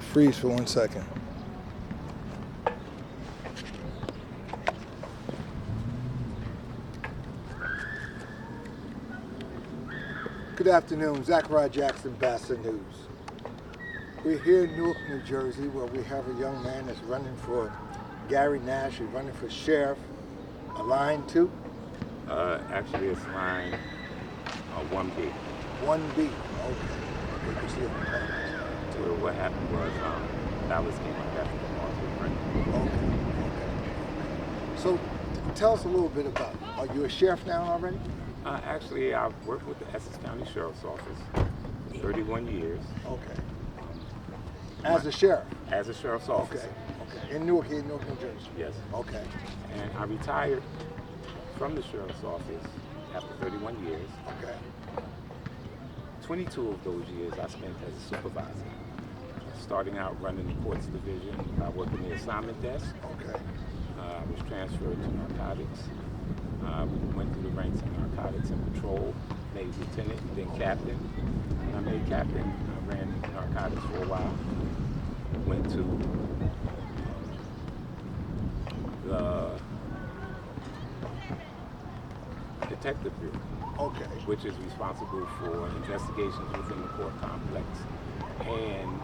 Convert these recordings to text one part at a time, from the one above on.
Freeze for 1 second. Good afternoon, Zachariah Jackson, Bassett News. We're here in Newark, New Jersey, where we have a young man that's running for Gary Nash. He's running for sheriff. Line 2? Actually, it's line 1B. 1B. Okay. Good to see you. So what happened was ballots came up after the march was running. Okay. So tell us a little bit about it. Are you a sheriff now already? Actually, I've worked with the Essex County Sheriff's Office 31 years. Okay. As a sheriff? As a sheriff's officer. Okay. In Newark, New Jersey? Yes. Okay. And I retired from the sheriff's office after 31 years. Okay. 22 of those years I spent as a supervisor. Starting out running the courts division, I worked in the assignment desk. Okay. I was transferred to narcotics. We went through the ranks of narcotics and patrol, made lieutenant and then captain. When I made captain, I ran narcotics for a while. Went to the Detective Bureau, Okay. which is responsible for investigations within the court complex and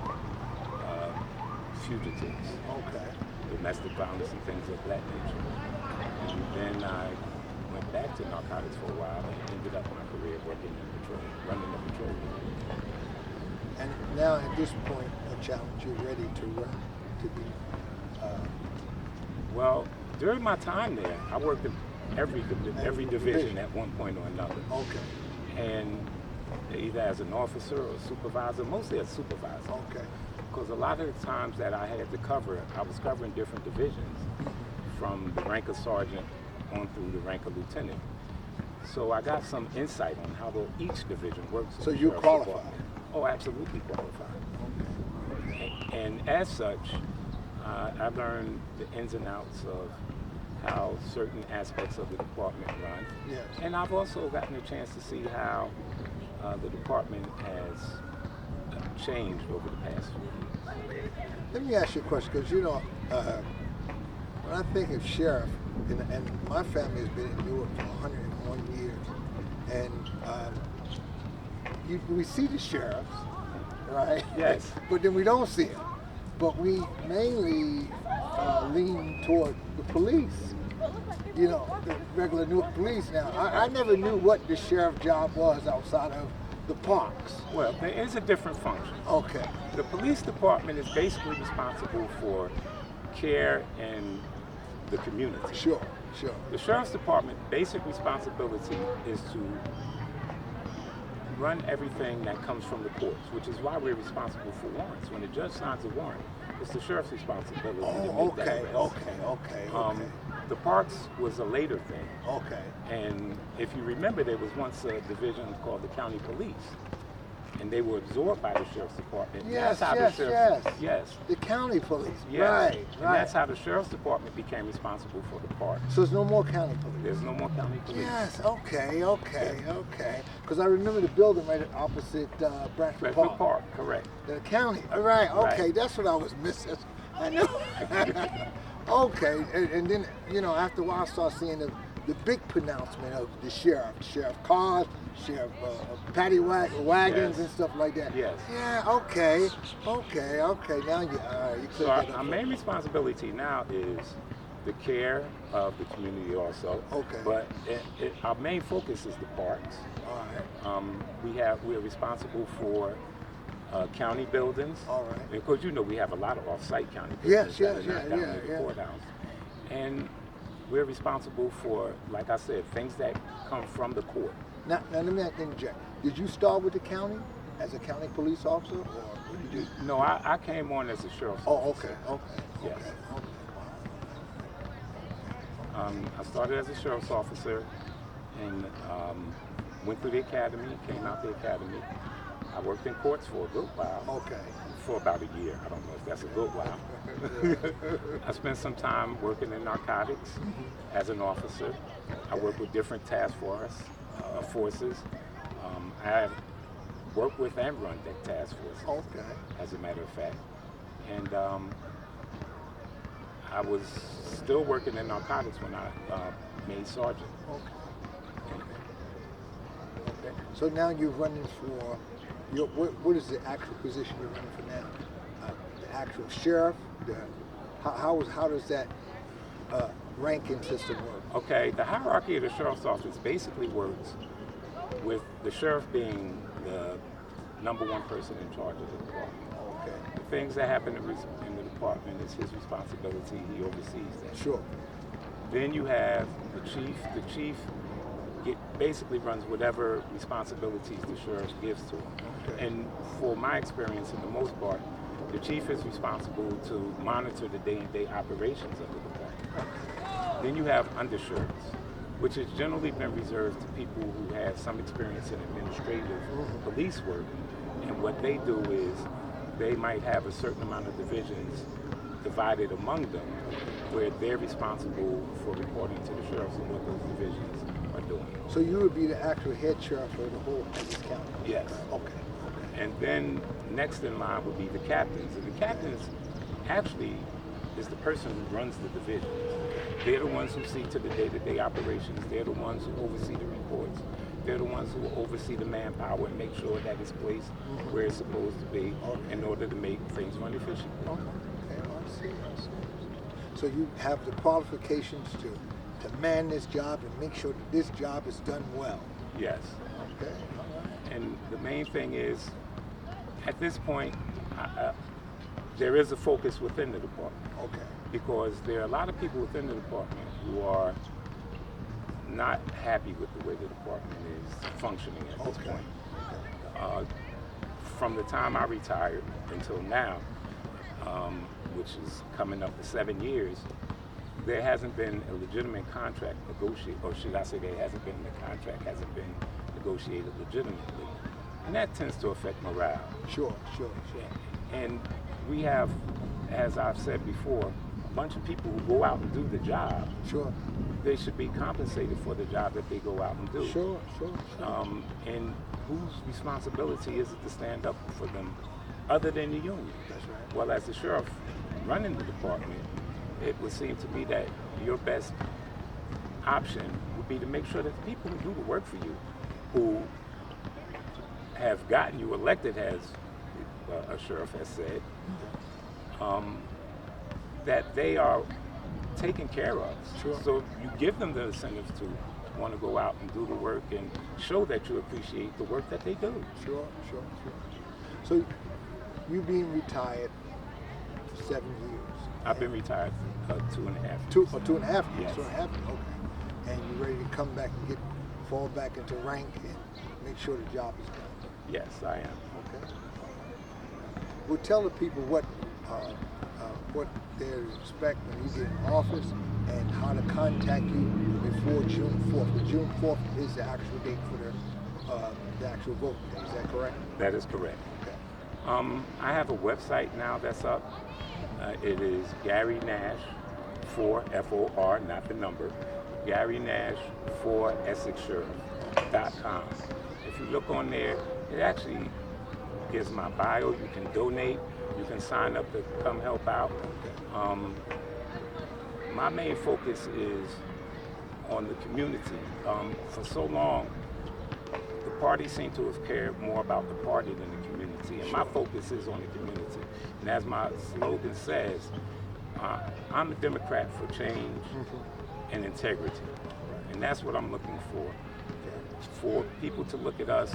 fugitives, Okay. domestic violence and things of that nature. And then I went back to narcotics for a while and ended up my career working in patrol, running the patrol. And now at this point, a challenge, you're ready to run, to be... Well, during my time there, I worked in every division at one point or another. Okay. And either as an officer or supervisor, mostly as supervisor. Okay. Because a lot of the times that I had to cover, I was covering different divisions, from the rank of sergeant on through the rank of lieutenant. So I got some insight on how each division works. So you're qualified? Oh, absolutely qualified. Okay. And as such, I learned the ins and outs of how certain aspects of the department run. Yes. And I've also gotten a chance to see how the department has changed over the past few years. Let me ask you a question, because when I think of sheriff, and my family has been in Newark for 101 years, and we see the sheriffs, right? Yes. But then we don't see them. But we mainly lean toward the police, the regular Newark police. Now, I never knew what the sheriff job was outside of the parks. Well, there is a different function. Okay. The police department is basically responsible for care in the community. Sure. The sheriff's department basic responsibility is to run everything that comes from the courts, which is why we're responsible for warrants. When the judge signs a warrant, it's the sheriff's responsibility to make that arrest. Okay. The parks was a later thing. Okay. And if you remember, there was once a division called the county police, and they were absorbed by the sheriff's department. Yes. Yes. The county police. Yes. Right. And that's how the sheriff's department became responsible for the parks. So there's no more county police. There's no more county police. Yes. Okay. Because I remember the building right opposite Bradford Park. Correct. The county. Right. Okay. Right. That's what I was missing. I know. Okay. And then after a while, I started seeing the big pronouncement of the sheriff cars, sheriff paddy wagons, and stuff like that. Yes. Yeah. Okay. Now you So our main responsibility now is the care of the community also. Okay. But our main focus is the parks. All right. We're responsible for county buildings. All right. Because we have a lot of off-site county buildings that are not down at the courthouse. And we're responsible for, like I said, things that come from the court. Now let me interject. Did you start with the county as a county police officer, or what did you do? No, I came on as a sheriff's officer. Okay. Yes. I started as a sheriff's officer and went through the academy, came out the academy. I worked in courts for a good while. Okay. For about a year. I don't know if that's a good while. I spent some time working in narcotics as an officer. I worked with different task forces. I have worked with and run that task force, Okay. as a matter of fact. And I was still working in narcotics when I made sergeant. Okay. Okay. So now you're running for what is the actual position you're running for now? The actual sheriff? How does that ranking system work? Okay, the hierarchy of the sheriff's office basically works with the sheriff being the number one person in charge of the department. Okay. The things that happen in the department is his responsibility. He oversees that. Sure. Then you have the chief. The chief basically runs whatever responsibilities the sheriff gives to him. Okay. And for my experience, in the most part, the chief is responsible to monitor the day-to-day operations of the department. Then you have undersheriffs, which has generally been reserved to people who have some experience in administrative police work. And what they do is they might have a certain amount of divisions divided among them, where they're responsible for reporting to the sheriffs on what those divisions are doing. So you would be the actual head sheriff for the whole Essex County? Yes. Okay. And then next in line would be the captains. And the captains actually is the person who runs the division. They're the ones who see to the day-to-day operations. They're the ones who oversee the reports. They're the ones who oversee the manpower and make sure that it's placed where it's supposed to be in order to make things run efficiently. Okay, I see. So you have the qualifications to man this job and make sure that this job is done well. Yes. Okay, all right. And the main thing is, at this point, there is a focus within the department. Okay. Because there are a lot of people within the department who are not happy with the way the department is functioning at this point. From the time I retired until now, which is coming up to 7 years, there hasn't been a legitimate contract negotiated, or should I say the contract hasn't been negotiated legitimately. And that tends to affect morale. Sure. And we have, as I've said before, a bunch of people who go out and do the job. Sure. They should be compensated for the job that they go out and do. Sure. And whose responsibility is it to stand up for them other than the union? That's right. Well, as the sheriff running the department, it would seem to me that your best option would be to make sure that the people who do the work for you, who have gotten you elected, as a sheriff has said, that they are taken care of. Sure. So you give them the incentives to want to go out and do the work and show that you appreciate the work that they do. Sure. So you being retired for 7 years. I've been retired for 2.5 years. 2.5 years? Yes. 2.5 years, okay. And you're ready to come back and fall back into rank and make sure the job is done? Yes, I am. Okay. Well, tell the people what they expect when you get in office and how to contact you before June 4th. But June 4th is the actual date for the actual vote day. Is that correct? That is correct. Okay. I have a website now that's up. It is Gary Nash for FOR, not the number. Gary Nash for Essex Sheriff.com. If you look on there, it actually gives my bio. You can donate. You can sign up to come help out. My main focus is on the community. For so long, the party seemed to have cared more about the party than the community, and my focus is on the community. And as my slogan says, I'm a Democrat for change and integrity, and that's what I'm looking for people to look at us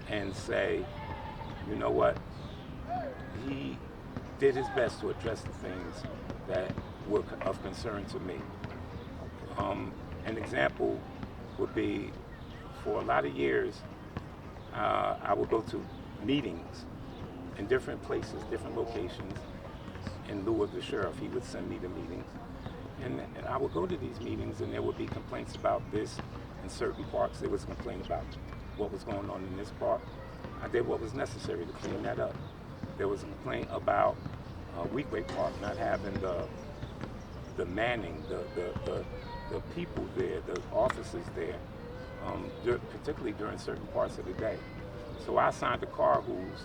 and say, you know what, he did his best to address the things that were of concern to me. An example would be, for a lot of years, I would go to meetings in different places, different locations. In lieu of the sheriff, he would send me to meetings. And I would go to these meetings, and there would be complaints about this in certain parks. There was a complaint about what was going on in this park. I did what was necessary to clean that up. There was a complaint about Weequahic Park not having the manning, the people there, the officers there, particularly during certain parts of the day. So I assigned a car whose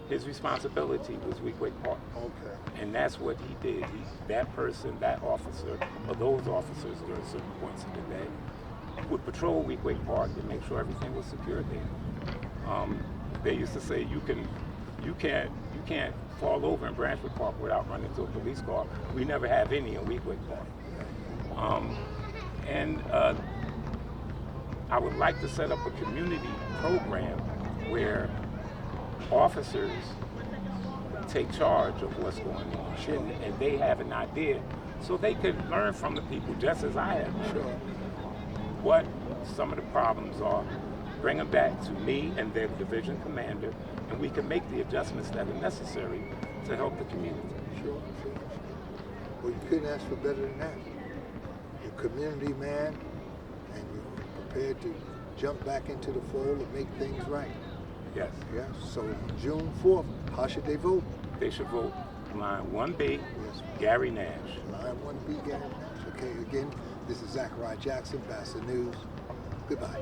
his responsibility was Weequahic Park. Okay. And that's what he did. That person, that officer, or those officers during certain points of the day would patrol Weequahic Park and make sure everything was secure there. They used to say you can't fall over in Branchwood Park without running into a police car. We never have any in Weequahic Park. I would like to set up a community program where officers take charge of what's going on, and they have an idea, so they could learn from the people, just as I have, what some of the problems are, bring them back to me and their division commander, and we can make the adjustments that are necessary to help the community. Sure. Well, you couldn't ask for better than that. You're a community man, and you're prepared to jump back into the fold and make things right. Yes. Yes. So June 4th, how should they vote? They should vote line 1B, Yes. Gary Nash. Line 1B, Gary Nash. Okay, again, this is Zachariah Jackson, Bassett News. Goodbye.